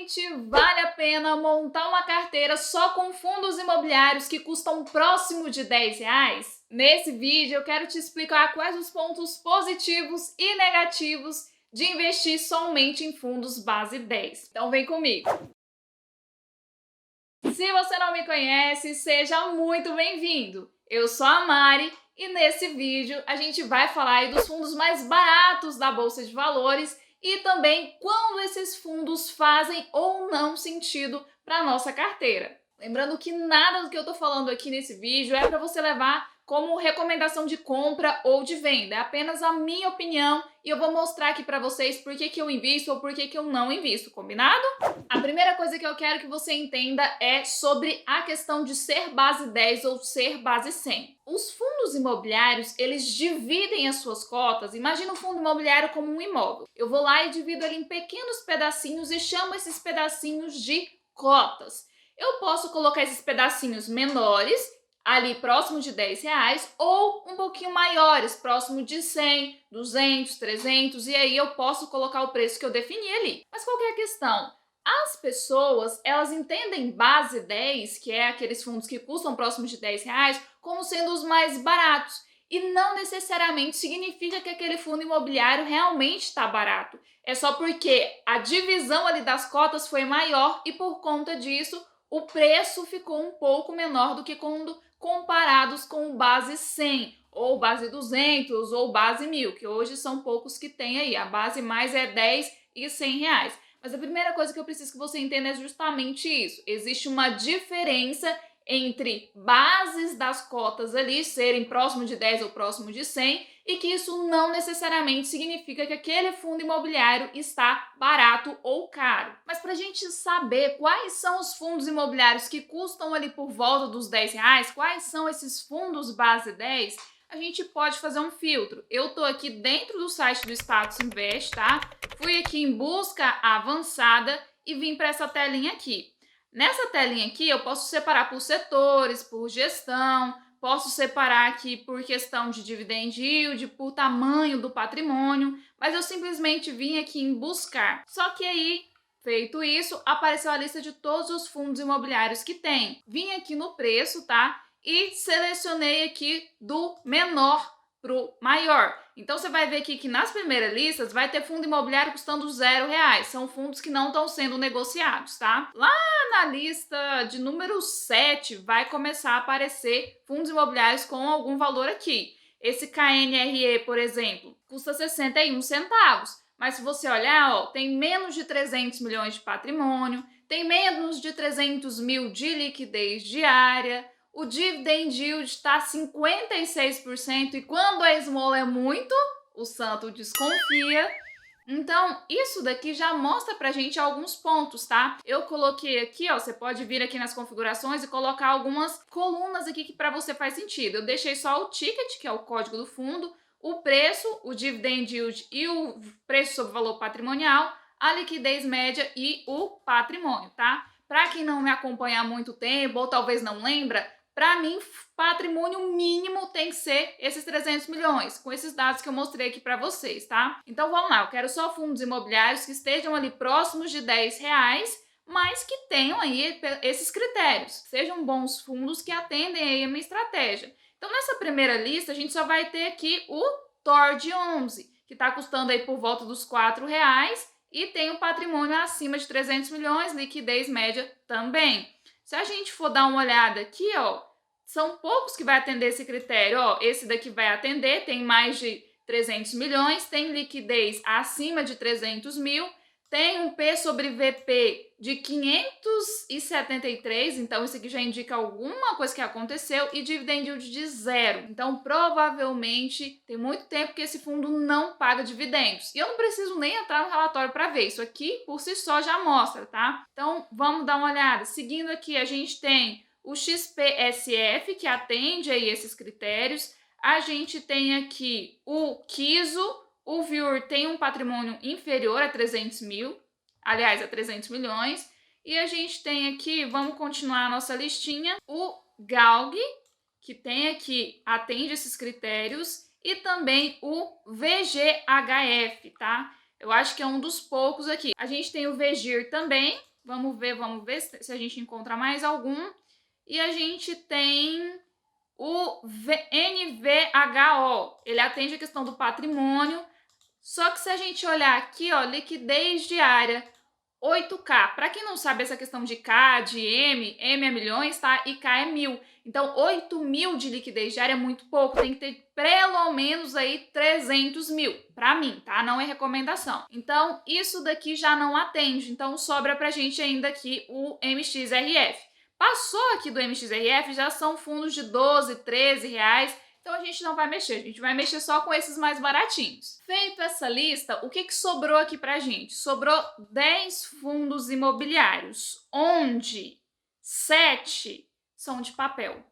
Gente, vale a pena montar uma carteira só com fundos imobiliários que custam próximo de R$ 10? Nesse vídeo eu quero te explicar quais os pontos positivos e negativos de investir somente em fundos base 10. Então vem comigo! Se você não me conhece, seja muito bem-vindo! Eu sou a Mari e nesse vídeo a gente vai falar aí dos fundos mais baratos da Bolsa de Valores e também quando esses fundos fazem ou não sentido para a nossa carteira. Lembrando que nada do que eu tô falando aqui nesse vídeo é para você levar como recomendação de compra ou de venda. É apenas a minha opinião e eu vou mostrar aqui para vocês por que eu invisto ou por que eu não invisto, combinado? A primeira coisa que eu quero que você entenda é sobre a questão de ser base 10 ou ser base 100. Os fundos imobiliários, eles dividem as suas cotas. Imagina um fundo imobiliário como um imóvel. Eu vou lá e divido ele em pequenos pedacinhos e chamo esses pedacinhos de cotas. Eu posso colocar esses pedacinhos menores, ali próximo de R$ 10, ou um pouquinho maiores, próximo de 100, 200, 300, e aí eu posso colocar o preço que eu defini ali. Mas qual que é a questão? As pessoas, elas entendem base 10, que é aqueles fundos que custam próximo de R$ 10, como sendo os mais baratos. E não necessariamente significa que aquele fundo imobiliário realmente está barato. É só porque a divisão ali das cotas foi maior e por conta disso o preço ficou um pouco menor do que quando comparados com o base 100, ou base 200, ou base 1000, que hoje são poucos que tem aí. A base mais é 10 e R$ 100. Mas a primeira coisa que eu preciso que você entenda é justamente isso. Existe uma diferença entre bases das cotas ali serem próximo de 10 ou próximo de 100 e que isso não necessariamente significa que aquele fundo imobiliário está barato ou caro. Mas para a gente saber quais são os fundos imobiliários que custam ali por volta dos R$ 10, quais são esses fundos base 10, a gente pode fazer um filtro. Eu tô aqui dentro do site do Status Invest, tá? Fui aqui em busca avançada e vim para essa telinha aqui. Nessa telinha aqui eu posso separar por setores, por gestão, posso separar aqui por questão de dividend yield, por tamanho do patrimônio, mas eu simplesmente vim aqui em buscar. Só que aí, feito isso, apareceu a lista de todos os fundos imobiliários que tem. Vim aqui no preço, tá? E selecionei aqui do menor pro maior. Então você vai ver aqui que nas primeiras listas vai ter fundo imobiliário custando R$ 0. São fundos que não estão sendo negociados, tá? Lá na lista de número 7 vai começar a aparecer fundos imobiliários com algum valor aqui. Esse KNRE, por exemplo, custa 61 centavos. Mas se você olhar, ó, tem menos de 300 milhões de patrimônio, tem menos de 300 mil de liquidez diária, o dividend yield está 56% e quando a esmola é muito, o santo desconfia. Então, isso daqui já mostra pra gente alguns pontos, tá? Eu coloquei aqui, ó, você pode vir aqui nas configurações e colocar algumas colunas aqui que pra você faz sentido. Eu deixei só o ticket, que é o código do fundo, o preço, o dividend yield e o preço sobre valor patrimonial, a liquidez média e o patrimônio, tá? Pra quem não me acompanha há muito tempo ou talvez não lembra, para mim, patrimônio mínimo tem que ser esses 300 milhões, com esses dados que eu mostrei aqui para vocês, tá? Então vamos lá, eu quero só fundos imobiliários que estejam ali próximos de R$ 10, mas que tenham aí esses critérios, sejam bons fundos que atendem aí a minha estratégia. Então nessa primeira lista a gente só vai ter aqui o TORD 11, que está custando aí por volta dos R$ 4 e tem um patrimônio acima de 300 milhões, liquidez média também. Se a gente for dar uma olhada aqui, ó, são poucos que vai atender esse critério. Ó, esse daqui vai atender, tem mais de 300 milhões, tem liquidez acima de 300 mil, tem um P sobre VP de 573, então isso aqui já indica alguma coisa que aconteceu, e dividend yield de 0. Então, provavelmente, tem muito tempo que esse fundo não paga dividendos. E eu não preciso nem entrar no relatório para ver, isso aqui por si só já mostra, tá? Então, vamos dar uma olhada. Seguindo aqui, a gente tem o XPSF, que atende aí esses critérios. A gente tem aqui o KISO. O VIUR tem um patrimônio inferior a 300 mil, aliás, a 300 milhões. E a gente tem aqui, vamos continuar a nossa listinha, o GALG, que tem aqui, atende esses critérios, e também o VGHF, tá? Eu acho que é um dos poucos aqui. A gente tem o VGIR também, Vamos ver se a gente encontra mais algum. E a gente tem o NVHO. Ele atende a questão do patrimônio. Só que se a gente olhar aqui, ó, liquidez diária, 8K. Para quem não sabe essa questão de K, de M é milhões, tá? E K é 1.000. Então, 8.000 de liquidez diária é muito pouco. Tem que ter pelo menos aí 300 mil. Para mim, tá? Não é recomendação. Então, isso daqui já não atende. Então, sobra pra gente ainda aqui o MXRF. Passou aqui do MXRF, já são fundos de 12, 13 reais. Então a gente não vai mexer, a gente vai mexer só com esses mais baratinhos. Feito essa lista, o que sobrou aqui pra gente? Sobrou 10 fundos imobiliários, onde 7 são de papel.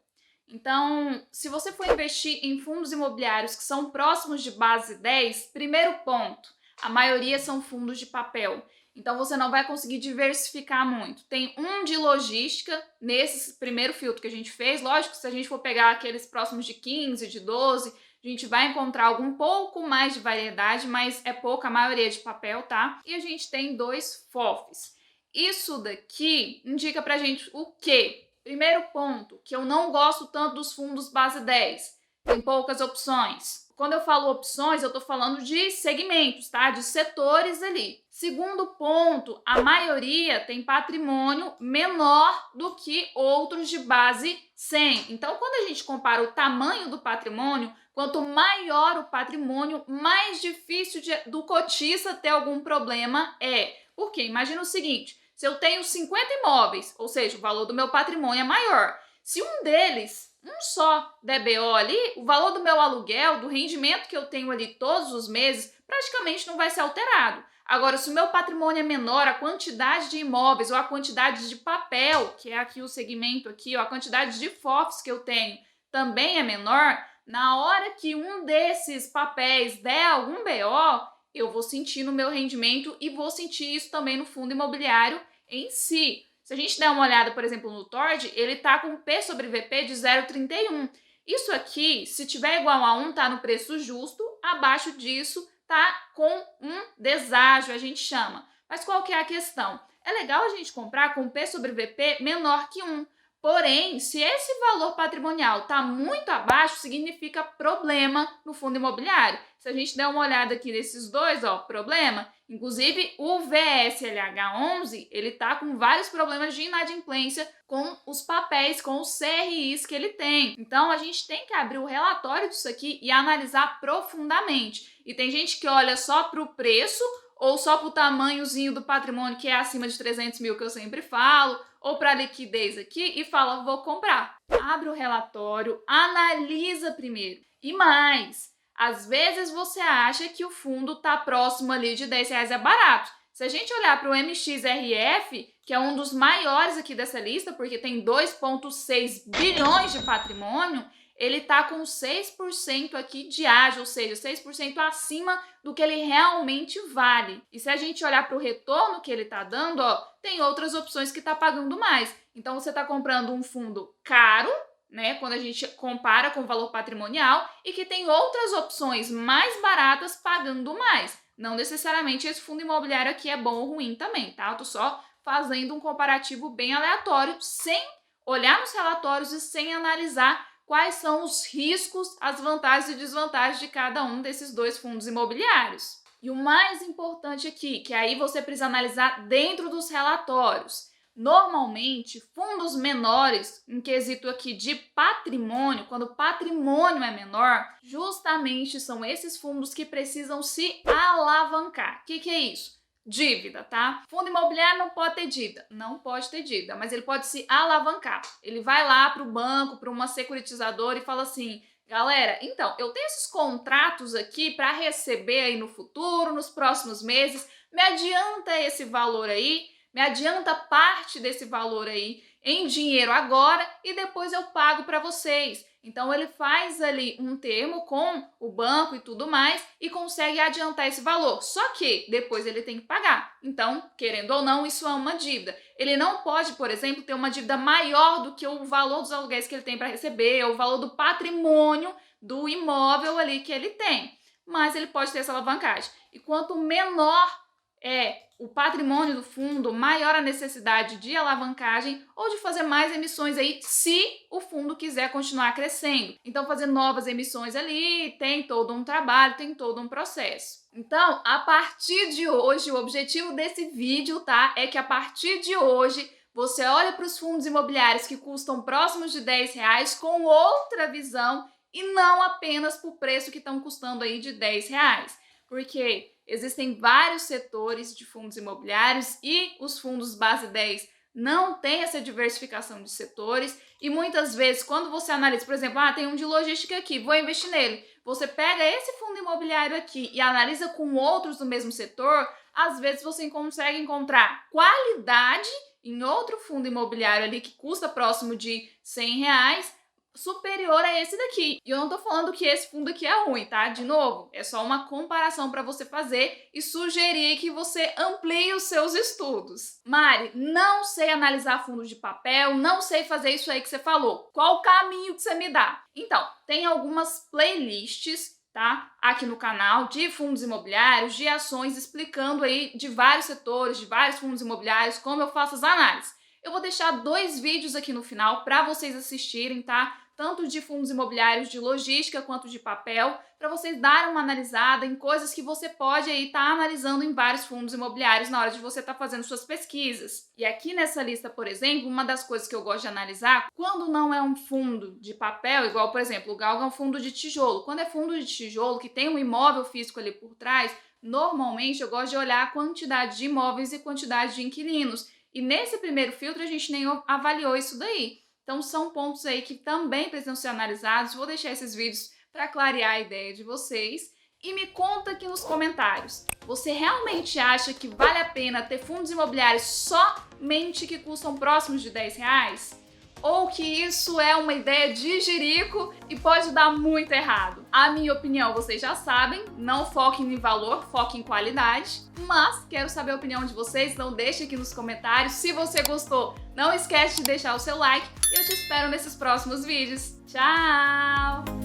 Então, se você for investir em fundos imobiliários que são próximos de base 10, primeiro ponto, a maioria são fundos de papel. Então, você não vai conseguir diversificar muito. Tem um de logística, nesse primeiro filtro que a gente fez. Lógico, se a gente for pegar aqueles próximos de 15, de 12, a gente vai encontrar algum pouco mais de variedade, mas é pouca, a maioria de papel, tá? E a gente tem 2 FOFs. Isso daqui indica pra gente o quê? Primeiro ponto, que eu não gosto tanto dos fundos base 10. Tem poucas opções. Quando eu falo opções, eu estou falando de segmentos, tá? De setores ali. Segundo ponto, a maioria tem patrimônio menor do que outros de base 100. Então, quando a gente compara o tamanho do patrimônio, quanto maior o patrimônio, mais difícil do cotista ter algum problema é. Por quê? Imagina o seguinte, se eu tenho 50 imóveis, ou seja, o valor do meu patrimônio é maior. Se um deles, um só DBO ali, o valor do meu aluguel, do rendimento que eu tenho ali todos os meses, praticamente não vai ser alterado. Agora, se o meu patrimônio é menor, a quantidade de imóveis ou a quantidade de papel, que é aqui o segmento aqui, ó, a quantidade de FOFs que eu tenho também é menor, na hora que um desses papéis der algum BO, eu vou sentir no meu rendimento e vou sentir isso também no fundo imobiliário em si. Se a gente der uma olhada, por exemplo, no Tord, ele está com P sobre VP de 0,31. Isso aqui, se tiver igual a 1, está no preço justo, abaixo disso está com um deságio, a gente chama. Mas qual que é a questão? É legal a gente comprar com P sobre VP menor que 1. Porém, se esse valor patrimonial está muito abaixo, significa problema no fundo imobiliário. Se a gente der uma olhada aqui nesses dois, ó, problema, inclusive o VSLH11, ele está com vários problemas de inadimplência com os papéis, com os CRIs que ele tem. Então, a gente tem que abrir o relatório disso aqui e analisar profundamente. E tem gente que olha só para o preço ou só para o tamanhozinho do patrimônio, que é acima de 300 mil, que eu sempre falo, ou para liquidez aqui e fala, vou comprar. Abre o relatório, analisa primeiro. E mais, às vezes você acha que o fundo está próximo ali de 10 reais é barato. Se a gente olhar para o MXRF, que é um dos maiores aqui dessa lista, porque tem 2,6 bilhões de patrimônio, ele está com 6% aqui de ágio, ou seja, 6% acima do que ele realmente vale. E se a gente olhar para o retorno que ele está dando, ó, tem outras opções que está pagando mais. Então, você está comprando um fundo caro, né, quando a gente compara com o valor patrimonial, e que tem outras opções mais baratas pagando mais. Não necessariamente esse fundo imobiliário aqui é bom ou ruim também, tá? Eu tô só fazendo um comparativo bem aleatório, sem olhar nos relatórios e sem analisar quais são os riscos, as vantagens e desvantagens de cada um desses dois fundos imobiliários. E o mais importante aqui, que aí você precisa analisar dentro dos relatórios. Normalmente, fundos menores, em quesito aqui de patrimônio, quando o patrimônio é menor, justamente são esses fundos que precisam se alavancar. O que é isso? Dívida, tá? Fundo imobiliário não pode ter dívida. Não pode ter dívida, mas ele pode se alavancar. Ele vai lá para o banco, para uma securitizadora e fala assim, galera, então, eu tenho esses contratos aqui para receber aí no futuro, nos próximos meses, me adianta esse valor aí, me adianta parte desse valor aí em dinheiro agora e depois eu pago para vocês. Então, ele faz ali um termo com o banco e tudo mais e consegue adiantar esse valor. Só que depois ele tem que pagar. Então, querendo ou não, isso é uma dívida. Ele não pode, por exemplo, ter uma dívida maior do que o valor dos aluguéis que ele tem para receber, ou o valor do patrimônio do imóvel ali que ele tem. Mas ele pode ter essa alavancagem. E quanto menor é o patrimônio do fundo, maior a necessidade de alavancagem ou de fazer mais emissões aí, se o fundo quiser continuar crescendo. Então, fazer novas emissões ali tem todo um trabalho, tem todo um processo. Então, a partir de hoje, o objetivo desse vídeo, tá, é que a partir de hoje você olha para os fundos imobiliários que custam próximos de R$10 com outra visão e não apenas por preço que estão custando aí de R$10. Porque existem vários setores de fundos imobiliários e os fundos base 10 não têm essa diversificação de setores e muitas vezes quando você analisa, por exemplo, tem um de logística aqui, vou investir nele. Você pega esse fundo imobiliário aqui e analisa com outros do mesmo setor, às vezes você consegue encontrar qualidade em outro fundo imobiliário ali que custa próximo de R$100, superior a esse daqui. E eu não tô falando que esse fundo aqui é ruim, tá? De novo, é só uma comparação para você fazer e sugerir que você amplie os seus estudos. Mari, não sei analisar fundos de papel, não sei fazer isso aí que você falou. Qual o caminho que você me dá? Então, tem algumas playlists, tá? Aqui no canal de fundos imobiliários, de ações, explicando aí de vários setores, de vários fundos imobiliários, como eu faço as análises. Eu vou deixar 2 vídeos aqui no final para vocês assistirem, tá? Tanto de fundos imobiliários de logística quanto de papel, para vocês darem uma analisada em coisas que você pode aí estar analisando em vários fundos imobiliários na hora de você estar fazendo suas pesquisas. E aqui nessa lista, por exemplo, uma das coisas que eu gosto de analisar, quando não é um fundo de papel, igual, por exemplo, o Galga é um fundo de tijolo. Quando é fundo de tijolo, que tem um imóvel físico ali por trás, normalmente eu gosto de olhar a quantidade de imóveis e quantidade de inquilinos. E nesse primeiro filtro a gente nem avaliou isso daí. Então são pontos aí que também precisam ser analisados. Vou deixar esses vídeos para clarear a ideia de vocês. E me conta aqui nos comentários, você realmente acha que vale a pena ter fundos imobiliários somente que custam próximos de R$10? Ou que isso é uma ideia de jirico e pode dar muito errado? A minha opinião, vocês já sabem, não foquem em valor, foquem em qualidade. Mas quero saber a opinião de vocês, então deixe aqui nos comentários. Se você gostou, não esquece de deixar o seu like e eu te espero nesses próximos vídeos. Tchau!